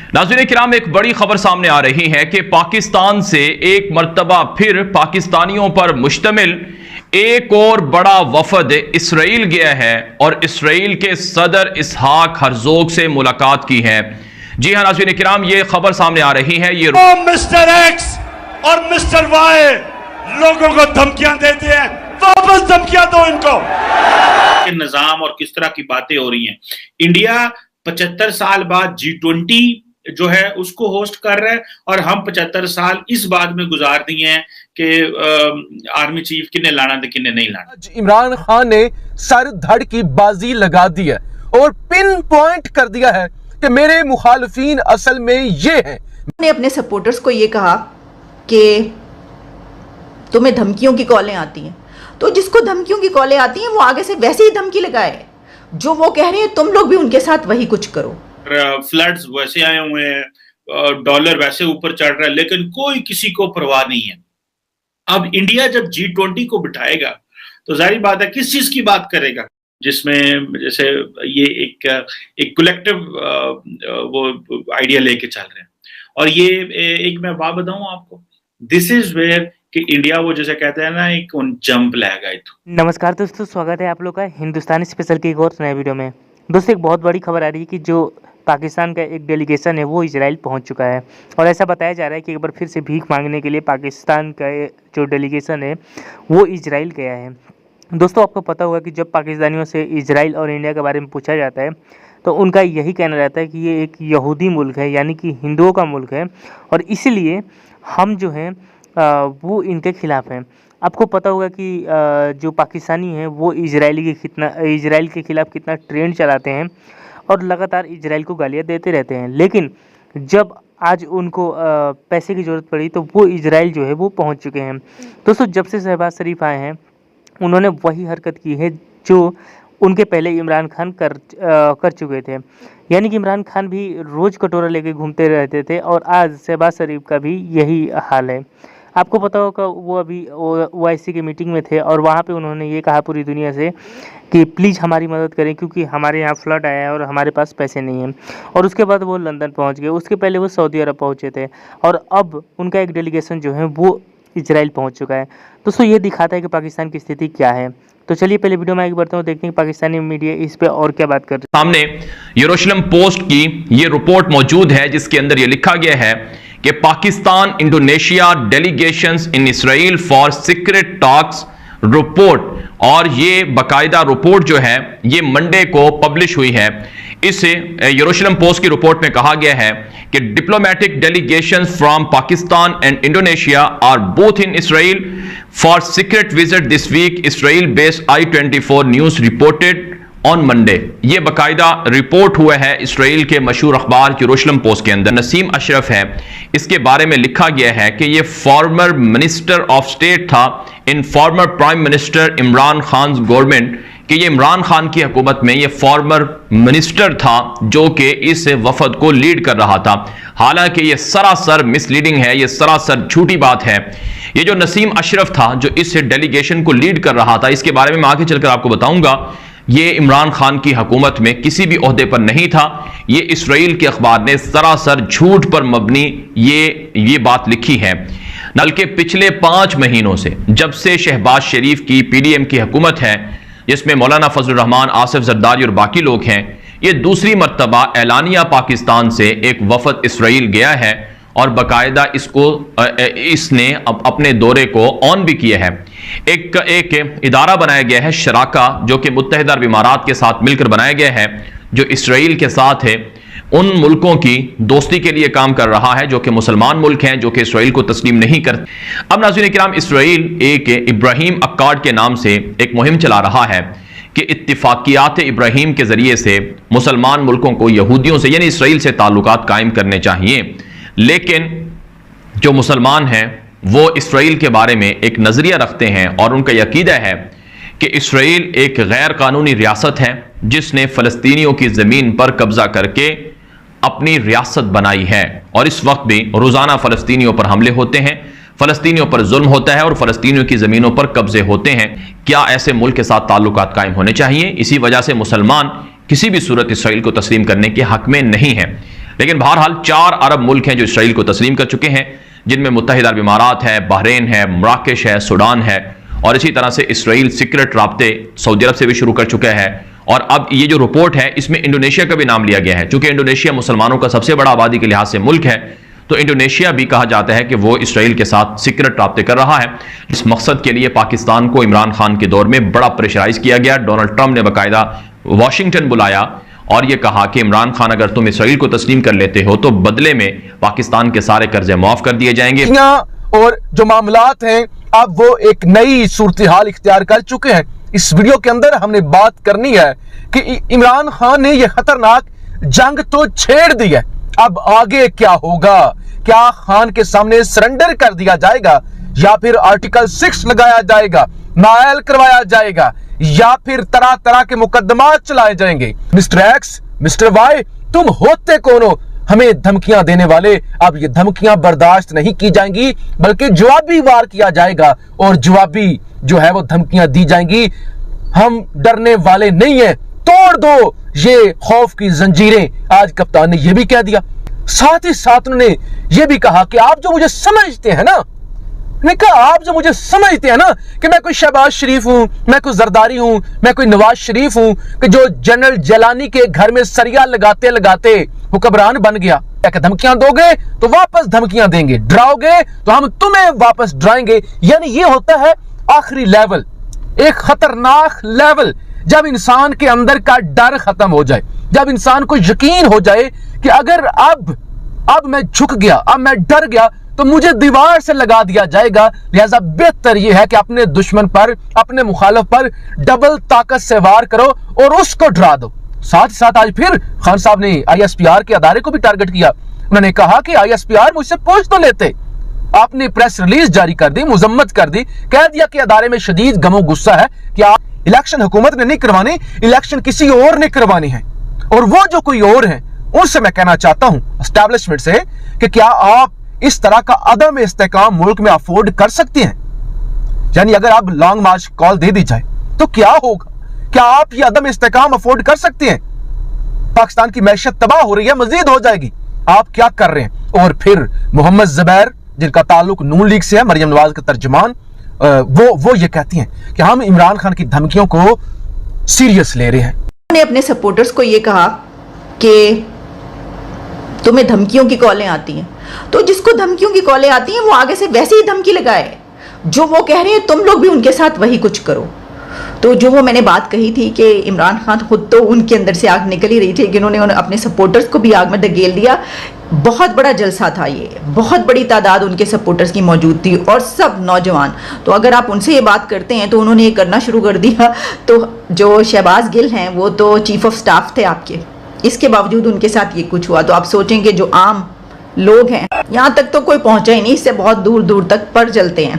नाज़रीन किराम, एक बड़ी खबर सामने आ रही है कि पाकिस्तान से एक मर्तबा फिर पाकिस्तानियों पर मुश्तमिल एक और बड़ा वफद इसराइल गया है और इसराइल के सदर इसहाक हरजोग से मुलाकात की है। जी हाँ नाज़रीन किराम, ये खबर सामने आ रही है। ये मिस्टर एक्स और मिस्टर वाई लोगों को धमकियां देते हैं, वापस धमकियां दो इनको। निजाम और किस तरह की बातें हो रही हैं। इंडिया 75 साल बाद G20 जो है उसको होस्ट कर रहा है और हम 75 साल इस बात में गुजार दिए हैं कि आर्मी चीफ किन्ने लाना तो किन्ने नहीं लाना। इमरान खान ने सर धड़ की बाजी लगा दी है और पिन पॉइंट कर दिया है कि मेरे मुखालिफिन असल में ये हैं। ने अपने सपोर्टर्स को ये कहा कि तुम्हें धमकियों की कॉलें आती हैं, तो जिसको धमकियों की कॉलें आती हैं वो आगे से वैसे ही धमकी लगाए, जो वो कह रहे हैं तुम लोग भी उनके साथ वही कुछ करो। फ्लड्स वैसे आए हुए हैं, डॉलर वैसे ऊपर चढ़ रहा है, लेकिन कोई किसी को परवाह नहीं है। अब इंडिया जब G20 को बिठाएगा तो जाहिर बात है किस चीज की बात करेगा, जिसमें जैसे ये एक कलेक्टिव वो आइडिया लेके चल रहे हैं। और ये एक मैं बात बताऊं आपको, दिस इज वेयर कि इंडिया वो जैसे कहते हैं ना एक जंप लेगा। नमस्कार दोस्तों, स्वागत है आप लोग का हिंदुस्तानी स्पेशल की एक और नए वीडियो में। दोस्तों एक बहुत बड़ी खबर आ रही है कि जो पाकिस्तान का एक डेलीगेशन है वो इजराइल पहुंच चुका है और ऐसा बताया जा रहा है कि एक बार फिर से भीख मांगने के लिए पाकिस्तान का जो डेलीगेशन है वो इजराइल गया है। दोस्तों आपको पता होगा कि जब पाकिस्तानियों से इजराइल और इंडिया के बारे में पूछा जाता है तो उनका यही कहना रहता है कि ये एक यहूदी मुल्क है, यानी कि हिंदुओं का मुल्क है और इसलिए हम जो हैं वो इनके खिलाफ़ हैं। आपको पता होगा कि जो पाकिस्तानी हैं वो इजराइल के खिलाफ़ कितना ट्रेंड चलाते हैं और लगातार इजराइल को गालियाँ देते रहते हैं, लेकिन जब आज उनको पैसे की ज़रूरत पड़ी तो वो इजराइल जो है वो पहुंच चुके हैं। दोस्तों जब से शहबाज शरीफ आए हैं उन्होंने वही हरकत की है जो उनके पहले इमरान खान कर चुके थे, यानी कि इमरान खान भी रोज़ कटोरा लेके घूमते रहते थे और आज शहबाज शरीफ का भी यही हाल है। आपको पता होगा वो अभी OIC की मीटिंग में थे और वहाँ पे उन्होंने ये कहा पूरी दुनिया से कि प्लीज़ हमारी मदद करें क्योंकि हमारे यहाँ फ्लड आया है और हमारे पास पैसे नहीं हैं। और उसके बाद वो लंदन पहुँच गए, उसके पहले वो सऊदी अरब पहुँचे थे और अब उनका एक डेलीगेशन जो है वो इजराइल पहुँच चुका है। दोस्तों ये दिखाता है कि पाकिस्तान की स्थिति क्या है। तो चलिए पहले वीडियो में आगे बढ़ते हैं, देखते हैं पाकिस्तानी मीडिया इस पे और क्या बात कर रही है। सामने यरूशलेम पोस्ट की ये रिपोर्ट मौजूद है जिसके अंदर ये लिखा गया है कि Pakistan Indonesia delegations in Israel for secret talks report, और ये बाकायदा रिपोर्ट जो है ये मंडे को पब्लिश हुई है। इस यरूशलेम पोस्ट की रिपोर्ट में कहा गया है कि diplomatic delegations from Pakistan and Indonesia are both in Israel for secret visit this week, Israel based I24 news reported on Monday. ये बाकायदा रिपोर्ट हुआ है इसराइल के मशहूर अखबार यरूशलेम पोस्ट के अंदर। नसीम अशरफ है, इसके बारे में लिखा गया है कि ये फॉर्मर मिनिस्टर ऑफ स्टेट था इन former prime minister Imran Khan government, कि ये इमरान खान की हुकूमत में ये फॉर्मर मिनिस्टर था जो कि इस वफद को लीड कर रहा था। हालांकि ये सरासर मिसलीडिंग है, ये सरासर झूठी बात है। ये जो नसीम अशरफ था जो इस डेलीगेशन को लीड कर रहा था, इसके बारे में मैं आगे चलकर आपको बताऊंगा, ये इमरान खान की हुकूमत में किसी भी ओहदे पर नहीं था। ये इसराइल के अखबार ने सरासर झूठ पर मबनी ये बात लिखी है। बल्कि पिछले 5 महीनों से जब से शहबाज शरीफ की PDM की हुकूमत है जिसमें मौलाना फजल रहमान, आसिफ जरदारी और बाकी लोग हैं, ये दूसरी मर्तबा एलानिया पाकिस्तान से एक वफद इसराइल गया है और बाकायदा इसने अपने दौरे को ऑन भी किया है। एक इदारा बनाया गया है शराका, जो कि मुत्तहिदा अरब इमारात के साथ मिलकर बनाया गया है, जो इसराइल के साथ है उन मुल्कों की दोस्ती के लिए काम कर रहा है जो कि मुसलमान मुल्क हैं, जो कि इसराइल को तस्लीम नहीं करते। अब नाज़रीन किराम, इसराइल एक इब्राहिम अक्कार्ड के नाम से एक मुहिम चला रहा है कि इत्तिफाकियात इब्राहिम के ज़रिए से मुसलमान मुल्कों को यहूदियों से यानी इसराइल से ताल्लुकात कायम करने चाहिए। लेकिन जो मुसलमान हैं वो इसराइल के बारे में एक नज़रिया रखते हैं और उनका यकीदा है कि इसराइल एक गैर कानूनी रियासत है जिसने फ़लस्तीनियों की ज़मीन पर कब्ज़ा करके अपनी रियासत बनाई है और इस वक्त भी रोज़ाना फ़लस्तीनियों पर हमले होते हैं, फ़लस्तीनियों पर जुल्म होता है और फ़लस्तीनियों की ज़मीनों पर कब्ज़े होते हैं। क्या ऐसे मुल्क के साथ ताल्लुकात कायम होने चाहिए? इसी वजह से मुसलमान किसी भी सूरत इसराइल को तस्लीम करने के हक़ में नहीं है। लेकिन बहरहाल 4 अरब मुल्क हैं जो इसराइल को तस्लीम कर चुके हैं, जिनमें मुत्तहिदा अरब इमारात है, बहरीन है, मराकेश है, सूडान है, और इसी तरह से इसराइल सीक्रेट राब्ते सऊदी अरब से भी शुरू कर चुका है। और अब ये जो रिपोर्ट है इसमें इंडोनेशिया का भी नाम लिया गया है, क्योंकि इंडोनेशिया मुसलमानों का सबसे बड़ा आबादी के लिहाज से मुल्क है, तो इंडोनेशिया भी कहा जाता है कि वो इसराइल के साथ सीक्रेट राब्ते कर रहा है। इस मकसद के लिए पाकिस्तान को इमरान खान के दौर में बड़ा प्रेशराइज किया गया। डोनाल्ड ट्रंप ने बाकायदा वाशिंगटन बुलाया और यह कहा कि इमरान खान अगर तुम इसराइल को तस्लीम कर लेते हो तो बदले में पाकिस्तान के सारे कर्जे माफ कर दिए जाएंगे। और जो मामलात हैं अब वो एक नई सूरत हाल इख्तियार कर चुके हैं। इस वीडियो के अंदर हमने बात करनी है कि इमरान खान ने यह खतरनाक जंग तो छेड़ दी है, अब आगे क्या होगा? क्या खान के सामने सरेंडर कर दिया जाएगा, या फिर आर्टिकल 6 लगाया जाएगा, नायल करवाया जाएगा, या फिर तरह तरह के मुकदमात चलाए जाएंगे? मिस्टर एक्स, मिस्टर वाई, तुम होते कौन हो हमें धमकियां देने वाले? अब ये धमकियां बर्दाश्त नहीं की जाएंगी, बल्कि जवाबी वार किया जाएगा और जवाबी जो है वो धमकियां दी जाएंगी। हम डरने वाले नहीं है, तोड़ दो ये खौफ की जंजीरें। आज कप्तान ने यह भी कह दिया, साथ ही साथ उन्होंने यह भी कहा कि आप जो मुझे समझते हैं ना, आप जो मुझे समझते हैं ना कि मैं कोई शहबाज शरीफ हूं, मैं कोई जरदारी हूं, मैं कोई नवाज शरीफ हूं कि जो जनरल जलानी के घर में सरिया लगाते लगाते हुक्मरान बन गया। धमकियां दोगे तो वापस धमकियां देंगे, डराओगे तो हम तुम्हें वापस डराएंगे। यानी ये होता है आखिरी लेवल, एक खतरनाक लेवल, जब इंसान के अंदर का डर खत्म हो जाए, जब इंसान को यकीन हो जाए कि अगर अब मैं झुक गया, अब मैं डर गया तो मुझे दीवार से लगा दिया जाएगा। लिहाजा बेहतर यह है कि अपने दुश्मन पर, अपने मुखालिफ पर डबल ताकत से वार करो और उसको डरा दो। साथ ही साथ आज फिर खान साहब ने ISPR के अदारे को भी टारगेट किया। उन्होंने कहा कि ISPR मुझसे पूछ तो लेते। आपने प्रेस रिलीज जारी कर दी, मुजम्मत कर दी, कह दिया कि अदारे में शदीद गमो गुस्सा है कि आप इलेक्शन हुकूमत ने नहीं करवाने, इलेक्शन किसी और ने करवाने हैं। और वो जो कोई और है उनसे मैं कहना चाहता हूं, एस्टैब्लिशमेंट से, कि क्या आप इस तरह का अदम इस्तेकाम मुल्क में अफोर्ड कर सकते हैं? यानी अगर आप लॉन्ग मार्च कॉल दे दी जाए तो क्या होगा? क्या आप ये अदम इस्तेकाम अफोर्ड कर सकते हैं? पाकिस्तान की मैशत तबाह हो रही है, मजीद हो जाएगी, आप क्या कर रहे हैं? और फिर मोहम्मद जुबैर, जिनका ताल्लुक नून लीग से है, मरियम नवाज के तर्जुमान, वो ये कहती हैं कि हम इमरान खान की धमकियों को सीरियस ले रहे हैं। उन्होंने अपने सपोर्टर्स को ये कहा कि तुम्हें धमकियों की कॉलें आती हैं, तो जिसको धमकियों की कॉलें आती हैं वो आगे से वैसे ही धमकी लगाए, जो वो कह रहे हैं तुम लोग भी उनके साथ वही कुछ करो। तो जो वो मैंने बात कही थी कि इमरान खान खुद तो उनके अंदर से आग निकल ही रही थी कि उन्होंने अपने सपोर्टर्स को भी आग में धकेल दिया। बहुत बड़ा जलसा था ये, बहुत बड़ी तादाद उनके सपोर्टर्स की मौजूद थी और सब नौजवान। तो अगर आप उनसे ये बात करते हैं तो उन्होंने ये करना शुरू कर दिया। तो जो शहबाज गिल हैं वो तो चीफ ऑफ स्टाफ थे आपके, इसके बावजूद उनके साथ ये कुछ हुआ। तो आप सोचेंगे जो आम लोग हैं यहाँ तक तो कोई पहुंचा ही नहीं, इससे बहुत दूर दूर तक पर चलते हैं।